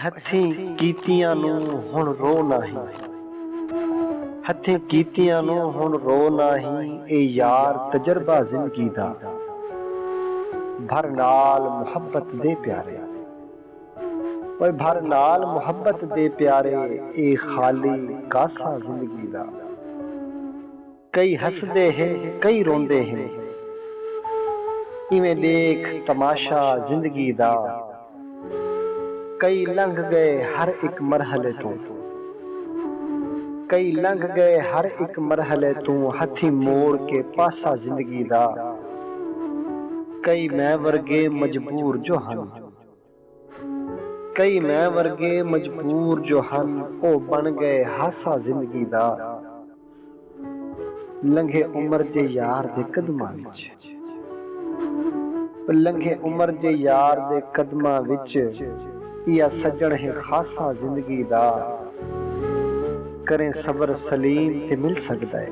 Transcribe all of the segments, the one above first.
ਹੱਥੀਂ ਕੀਤੀਆਂ ਨੂੰ ਹੁਣ ਰੋ ਨਹੀਂ, ਹੱਥੀਂ ਕੀਤੀਆਂ ਨੂੰ ਹੁਣ ਰੋ ਨਹੀਂ। ਇਹ ਯਾਰ ਤਜਰਬਾ ਜ਼ਿੰਦਗੀ ਦਾ, ਭਰ ਨਾਲ ਮੁਹੱਬਤ ਦੇ ਪਿਆਰੇ, ਓਏ ਭਰ ਨਾਲ ਮੁਹੱਬਤ ਦੇ ਪਿਆਰੇ। ਇਹ ਖਾਲੀ ਕਾਸਾ ਜ਼ਿੰਦਗੀ ਦਾ, ਕਈ ਹੱਸਦੇ ਹੈ ਕਈ ਰੋਂਦੇ ਹੈ, ਇਵੇਂ ਦੇਖ ਤਮਾਸ਼ਾ ਜ਼ਿੰਦਗੀ ਦਾ। ਕਈ ਲੰਘ ਗਏ ਹਰ ਇੱਕ ਮਰਹਲੇ ਤੋਂ, ਕਈ ਲੰਘ ਗਏ ਹਰ ਇੱਕ ਮਰਹਲੇ ਤੋਂ, ਹੱਥੀਂ ਮੋੜ ਕੇ ਪਾਸਾ ਜ਼ਿੰਦਗੀ ਦਾ। ਕਈ ਮੈਂ ਵਰਗੇ ਮਜਬੂਰ ਜੋ ਹਨ, ਕਈ ਮੈਂ ਵਰਗੇ ਮਜਬੂਰ ਜੋ ਹਨ, ਉਹ ਬਣ ਗਏ ਹਾਸਾ ਜ਼ਿੰਦਗੀ ਦਾ। ਲੰਘੇ ਉਮਰ ਦੇ ਯਾਰ ਦੇ ਕਦਮਾਂ ਵਿੱਚ, ਲੰਘੇ ਉਮਰ ਦੇ ਯਾਰ ਦੇ ਕਦਮਾਂ ਵਿੱਚ, ਇਹ ਸੱਜਣ ਹੈ ਖਾਸਾ ਜ਼ਿੰਦਗੀ ਦਾ। ਕਰੇ ਸਬਰ ਸਲੀਮ ਤੇ ਮਿਲ ਸਕਦਾ ਹੈ,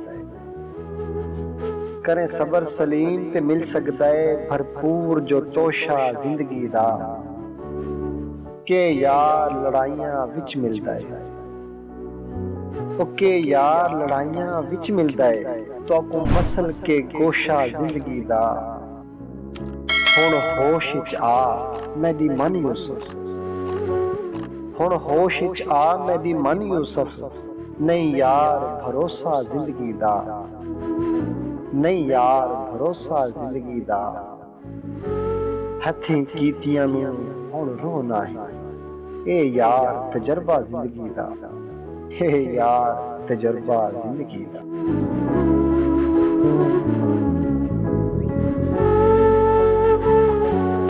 ਕਰੇ ਸਬਰ ਸਲੀਮ ਤੇ ਮਿਲ ਸਕਦਾ ਹੈ, ਭਰਪੂਰ ਜੋ ਤੋਸ਼ਾ ਜ਼ਿੰਦਗੀ ਦਾ। ਕਿ ਯਾਰ ਲੜਾਈਆਂ ਵਿੱਚ ਮਿਲਦਾ ਹੈ, ਕਿ ਯਾਰ ਲੜਾਈਆਂ ਵਿੱਚ ਮਿਲਦਾ ਹੈ, ਤੋਂ ਮਸਲ ਕੇ ਗੋਸ਼ਾ ਜ਼ਿੰਦਗੀ ਦਾ। ਹੁਣ ਹੋਸ਼ ਵਿੱਚ ਆ ਮੇਰੀ ਮਨ ਯੂਸਫ, ਹੁਣ ਹੋਸ਼ ਵਿੱਚ ਆ ਮੇਰੀ ਮਨ ਯੂਸਫ। ਨਹੀਂ ਯਾਰ ਭਰੋਸਾ ਜ਼ਿੰਦਗੀ ਦਾ, ਨਹੀਂ ਯਾਰ ਭਰੋਸਾ ਜ਼ਿੰਦਗੀ ਦਾ। ਹੱਥੀਂ ਕੀਤੀਆਂ ਨੂੰ ਹੁਣ ਰੋ ਨਹੀਂ, ਇਹ ਯਾਰ ਤਜਰਬਾ ਜ਼ਿੰਦਗੀ ਦਾ, ਇਹ ਯਾਰ ਤਜਰਬਾ ਜ਼ਿੰਦਗੀ ਦਾ।